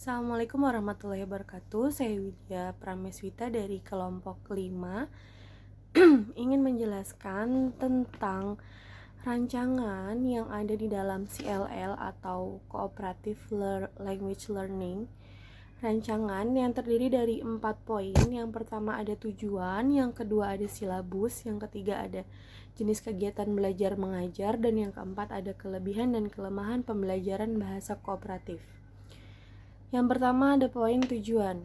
Assalamualaikum warahmatullahi wabarakatuh. Saya Widya Prameswita dari kelompok 5 ingin menjelaskan tentang rancangan yang ada di dalam CLL atau Cooperative Language Learning. Rancangan yang terdiri dari 4 poin. Yang pertama ada tujuan, yang kedua ada silabus, yang ketiga ada jenis kegiatan belajar mengajar, dan yang keempat ada kelebihan dan kelemahan pembelajaran bahasa kooperatif. Yang pertama ada poin tujuan.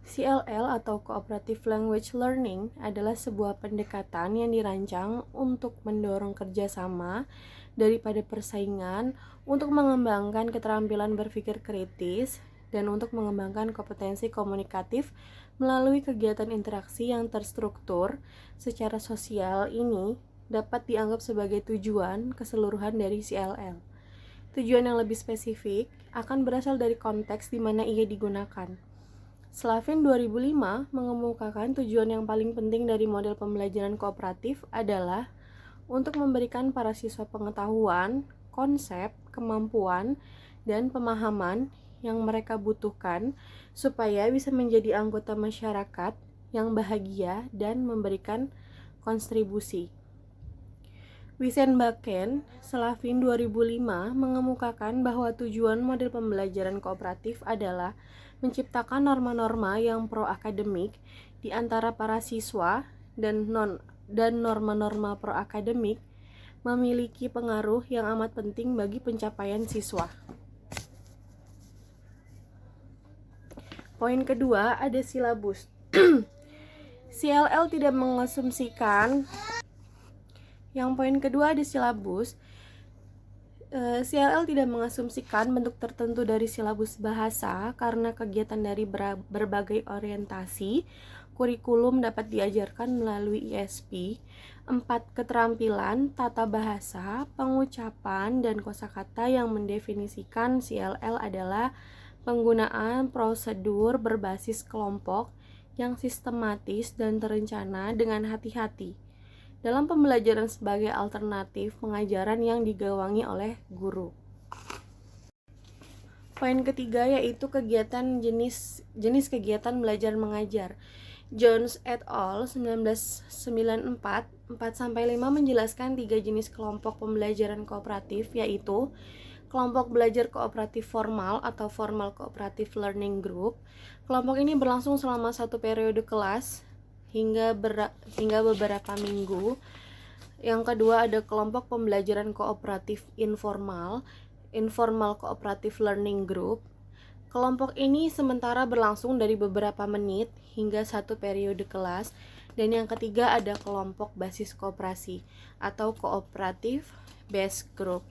CLL atau Cooperative Language Learning adalah sebuah pendekatan yang dirancang untuk mendorong kerjasama daripada persaingan, untuk mengembangkan keterampilan berpikir kritis, dan untuk mengembangkan kompetensi komunikatif melalui kegiatan interaksi yang terstruktur secara sosial. Ini dapat dianggap sebagai tujuan keseluruhan dari CLL. Tujuan yang lebih spesifik akan berasal dari konteks di mana ia digunakan. Slavin 2005 mengemukakan tujuan yang paling penting dari model pembelajaran kooperatif adalah untuk memberikan para siswa pengetahuan, konsep, kemampuan, dan pemahaman yang mereka butuhkan supaya bisa menjadi anggota masyarakat yang bahagia dan memberikan kontribusi. Wijsenbaken, Slavin 2005 mengemukakan bahwa tujuan model pembelajaran kooperatif adalah menciptakan norma-norma yang pro-akademik di antara para siswa dan norma-norma pro-akademik memiliki pengaruh yang amat penting bagi pencapaian siswa. Poin kedua ada silabus. CLL tidak mengasumsikan. Yang poin kedua ada silabus. CLL tidak mengasumsikan bentuk tertentu dari silabus bahasa karena kegiatan dari berbagai orientasi kurikulum dapat diajarkan melalui ISP. 4 keterampilan tata bahasa, pengucapan, dan kosakata yang mendefinisikan CLL adalah penggunaan prosedur berbasis kelompok yang sistematis dan terencana dengan hati-hati dalam pembelajaran sebagai alternatif pengajaran yang digawangi oleh guru. Poin ketiga yaitu jenis kegiatan belajar mengajar. Jones et al. 1994 4-5 menjelaskan 3 jenis kelompok pembelajaran kooperatif, yaitu kelompok belajar kooperatif formal atau Formal Cooperative Learning Group. Kelompok ini berlangsung selama 1 periode kelas hingga beberapa minggu. Yang kedua ada kelompok pembelajaran kooperatif informal, Informal Cooperative Learning Group. Kelompok ini sementara berlangsung dari beberapa menit hingga 1 periode kelas. Dan yang ketiga ada kelompok basis kooperasi atau Cooperative Based Group.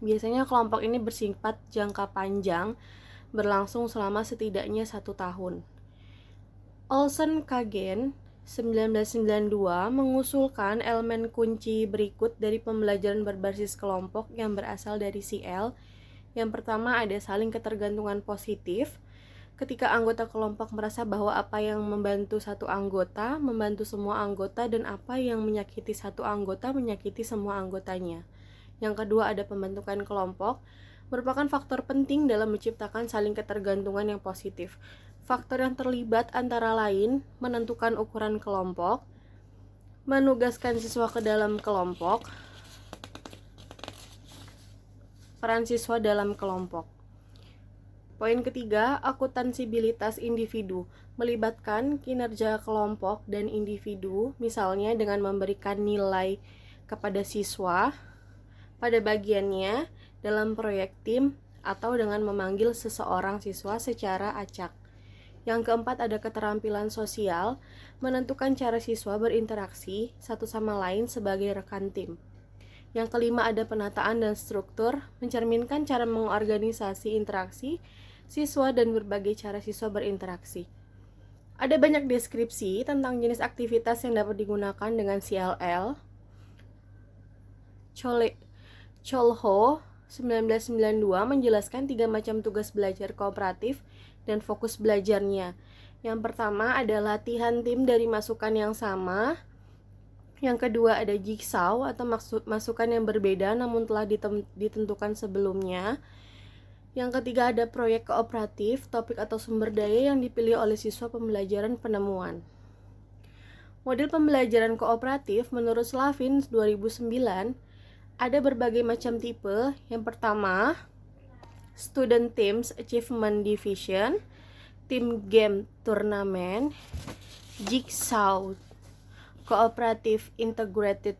Biasanya kelompok ini bersifat jangka panjang, berlangsung selama setidaknya 1 tahun. Olsen Kagen 1992 mengusulkan elemen kunci berikut dari pembelajaran berbasis kelompok yang berasal dari CL. Yang pertama ada saling ketergantungan positif. Ketika anggota kelompok merasa bahwa apa yang membantu satu anggota membantu semua anggota, dan apa yang menyakiti satu anggota menyakiti semua anggotanya. Yang kedua ada pembentukan kelompok, merupakan faktor penting dalam menciptakan saling ketergantungan yang positif. Faktor yang terlibat antara lain menentukan ukuran kelompok, menugaskan siswa ke dalam kelompok, peran siswa dalam kelompok. Poin ketiga, akuntansibilitas individu, melibatkan kinerja kelompok dan individu, misalnya dengan memberikan nilai kepada siswa pada bagiannya dalam proyek tim atau dengan memanggil seseorang siswa secara acak. Yang keempat ada keterampilan sosial, menentukan cara siswa berinteraksi satu sama lain sebagai rekan tim. Yang kelima ada penataan dan struktur, mencerminkan cara mengorganisasi interaksi siswa dan berbagai cara siswa berinteraksi. Ada banyak deskripsi tentang jenis aktivitas yang dapat digunakan dengan CLL. Cholho 1992 menjelaskan 3 macam tugas belajar kooperatif dan fokus belajarnya. Yang pertama ada latihan tim dari masukan yang sama. Yang kedua ada jigsaw atau masukan yang berbeda namun telah ditentukan sebelumnya. Yang ketiga ada proyek kooperatif, topik atau sumber daya yang dipilih oleh siswa pembelajaran penemuan. Model pembelajaran kooperatif menurut Slavin 2009 ada berbagai macam tipe. Yang pertama, Student Teams Achievement Division, Team Game Tournament, Jigsaw, Cooperative Integrated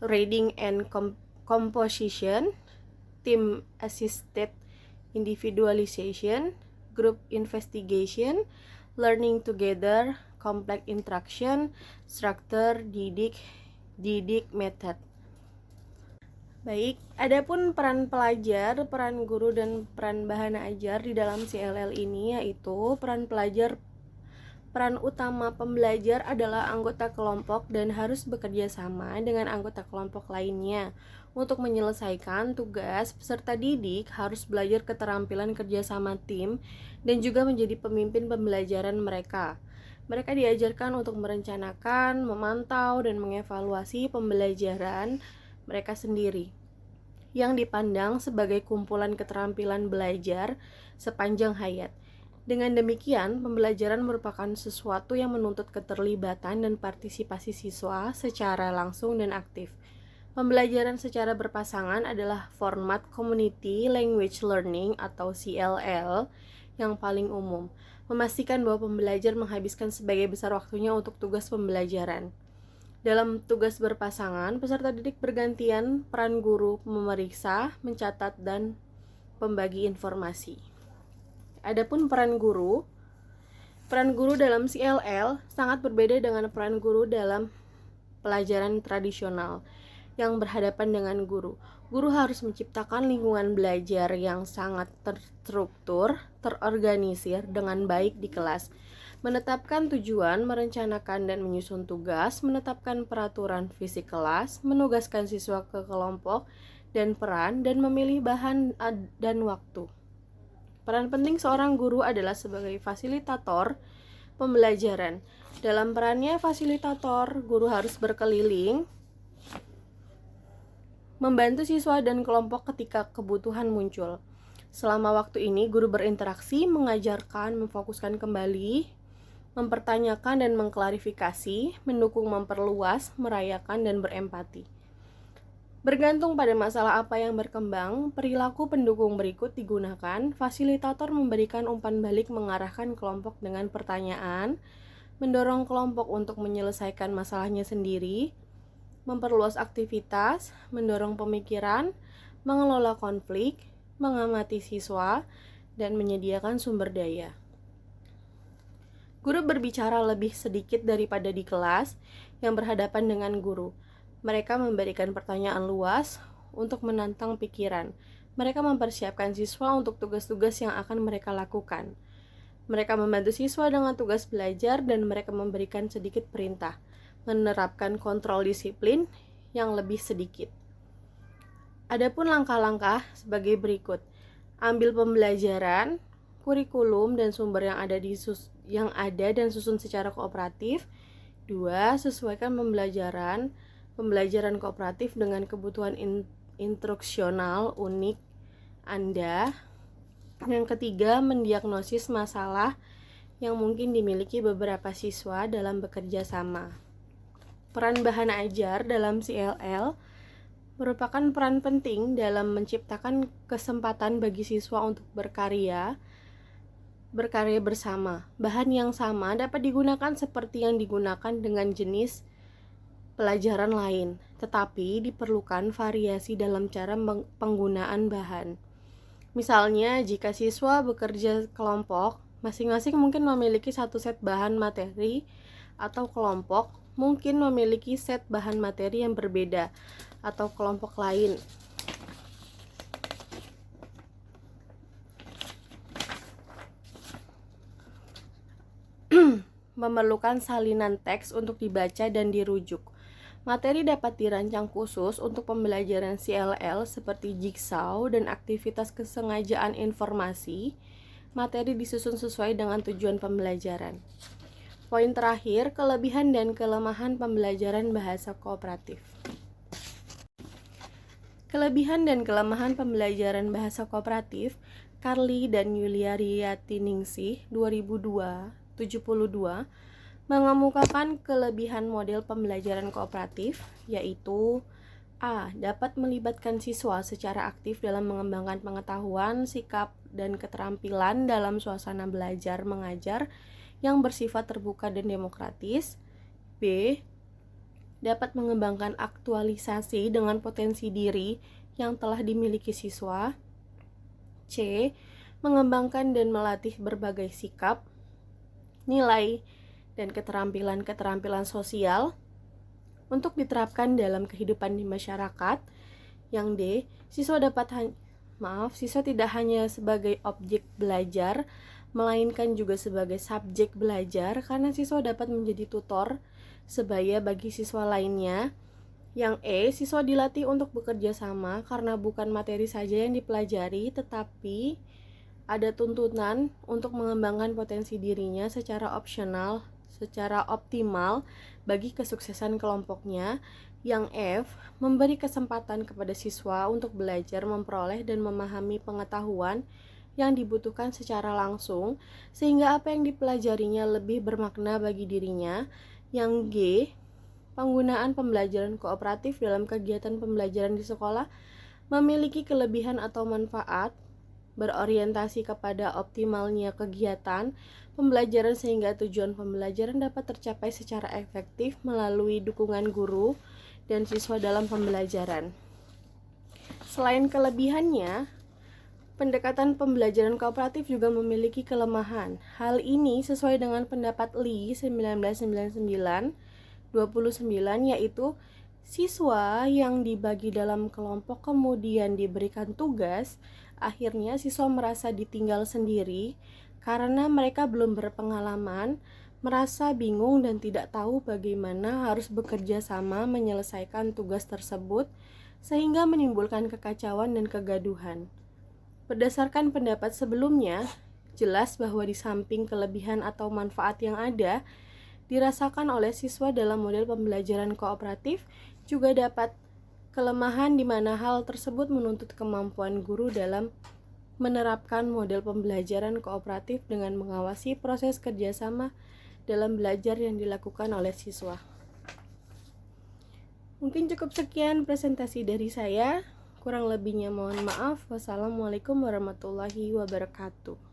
Reading and Composition, Team Assisted Individualization, Group Investigation, Learning Together, Complex Interaction, Structure, Didik Method. Baik, adapun peran pelajar, peran guru, dan peran bahana ajar di dalam CLL ini yaitu peran pelajar. Peran utama pembelajar adalah anggota kelompok dan harus bekerja sama dengan anggota kelompok lainnya. Untuk menyelesaikan tugas, peserta didik harus belajar keterampilan kerjasama tim dan juga menjadi pemimpin pembelajaran mereka. Mereka diajarkan untuk merencanakan, memantau, dan mengevaluasi pembelajaran mereka sendiri, yang dipandang sebagai kumpulan keterampilan belajar sepanjang hayat. Dengan demikian, pembelajaran merupakan sesuatu yang menuntut keterlibatan dan partisipasi siswa secara langsung dan aktif. Pembelajaran secara berpasangan adalah format Community Language Learning atau CLL yang paling umum, memastikan bahwa pembelajar menghabiskan sebagian besar waktunya untuk tugas pembelajaran. Dalam tugas berpasangan, peserta didik bergantian peran guru memeriksa, mencatat, dan pembagi informasi. Adapun peran guru dalam CLL sangat berbeda dengan peran guru dalam pelajaran tradisional yang berhadapan dengan guru. Guru harus menciptakan lingkungan belajar yang sangat terstruktur, terorganisir dengan baik di kelas, menetapkan tujuan, merencanakan dan menyusun tugas, menetapkan peraturan fisik kelas, menugaskan siswa ke kelompok dan peran, dan memilih bahan dan waktu. Peran penting seorang guru adalah sebagai fasilitator pembelajaran. Dalam perannya fasilitator, guru harus berkeliling, membantu siswa dan kelompok ketika kebutuhan muncul. Selama waktu ini, guru berinteraksi, mengajarkan, memfokuskan kembali, mempertanyakan dan mengklarifikasi, mendukung, memperluas, merayakan, dan berempati. Bergantung pada masalah apa yang berkembang, perilaku pendukung berikut digunakan. Fasilitator memberikan umpan balik, mengarahkan kelompok dengan pertanyaan, mendorong kelompok untuk menyelesaikan masalahnya sendiri, memperluas aktivitas, mendorong pemikiran, mengelola konflik, mengamati siswa, dan menyediakan sumber daya. Guru berbicara lebih sedikit daripada di kelas yang berhadapan dengan guru. Mereka memberikan pertanyaan luas untuk menantang pikiran. Mereka mempersiapkan siswa untuk tugas-tugas yang akan mereka lakukan. Mereka membantu siswa dengan tugas belajar dan mereka memberikan sedikit perintah, menerapkan kontrol disiplin yang lebih sedikit. Adapun langkah-langkah sebagai berikut. Ambil pembelajaran, kurikulum dan sumber yang ada dan susun secara kooperatif. 2. Sesuaikan pembelajaran kooperatif dengan kebutuhan instruksional unik Anda. Yang ketiga, mendiagnosis masalah yang mungkin dimiliki beberapa siswa dalam bekerja sama. Peran bahana ajar dalam CLL merupakan peran penting dalam menciptakan kesempatan bagi siswa untuk berkarya bersama. Bahan yang sama dapat digunakan seperti yang digunakan dengan jenis pelajaran lain, tetapi diperlukan variasi dalam cara penggunaan bahan. Misalnya, jika siswa bekerja kelompok, masing-masing mungkin memiliki satu set bahan materi, atau kelompok mungkin memiliki set bahan materi yang berbeda, atau kelompok lain. Memerlukan salinan teks untuk dibaca dan dirujuk. Materi dapat dirancang khusus untuk pembelajaran CLL seperti jigsaw dan aktivitas kesengajaan informasi. Materi disusun sesuai dengan tujuan pembelajaran. Poin terakhir, kelebihan dan kelemahan pembelajaran bahasa kooperatif. Kelebihan dan kelemahan pembelajaran bahasa kooperatif Carly dan Yulia Riatiningsih 2002 mengemukakan kelebihan model pembelajaran kooperatif, yaitu A. Dapat melibatkan siswa secara aktif dalam mengembangkan pengetahuan, sikap, dan keterampilan dalam suasana belajar mengajar yang bersifat terbuka dan demokratis. B. Dapat mengembangkan aktualisasi dengan potensi diri yang telah dimiliki siswa. C. Mengembangkan dan melatih berbagai sikap, nilai, dan keterampilan sosial untuk diterapkan dalam kehidupan di masyarakat. Yang D. Siswa tidak hanya sebagai objek belajar, melainkan juga sebagai subjek belajar, karena siswa dapat menjadi tutor sebaya bagi siswa lainnya. Yang E. Siswa dilatih untuk bekerja sama karena bukan materi saja yang dipelajari, tetapi ada tuntutan untuk mengembangkan potensi dirinya secara optimal bagi kesuksesan kelompoknya. Yang F. Memberi kesempatan kepada siswa untuk belajar, memperoleh, dan memahami pengetahuan yang dibutuhkan secara langsung, sehingga apa yang dipelajarinya lebih bermakna bagi dirinya. Yang G. Penggunaan pembelajaran kooperatif dalam kegiatan pembelajaran di sekolah memiliki kelebihan atau manfaat berorientasi kepada optimalnya kegiatan pembelajaran sehingga tujuan pembelajaran dapat tercapai secara efektif melalui dukungan guru dan siswa dalam pembelajaran. Selain kelebihannya, pendekatan pembelajaran kooperatif juga memiliki kelemahan. Hal ini sesuai dengan pendapat Lee 1999, yaitu siswa yang dibagi dalam kelompok kemudian diberikan tugas, akhirnya siswa merasa ditinggal sendiri karena mereka belum berpengalaman, merasa bingung dan tidak tahu bagaimana harus bekerja sama menyelesaikan tugas tersebut, sehingga menimbulkan kekacauan dan kegaduhan. Berdasarkan pendapat sebelumnya, jelas bahwa di samping kelebihan atau manfaat yang ada dirasakan oleh siswa dalam model pembelajaran kooperatif, juga dapat kelemahan di mana hal tersebut menuntut kemampuan guru dalam menerapkan model pembelajaran kooperatif dengan mengawasi proses kerjasama dalam belajar yang dilakukan oleh siswa. Mungkin cukup sekian presentasi dari saya. Kurang lebihnya mohon maaf. Wassalamualaikum warahmatullahi wabarakatuh.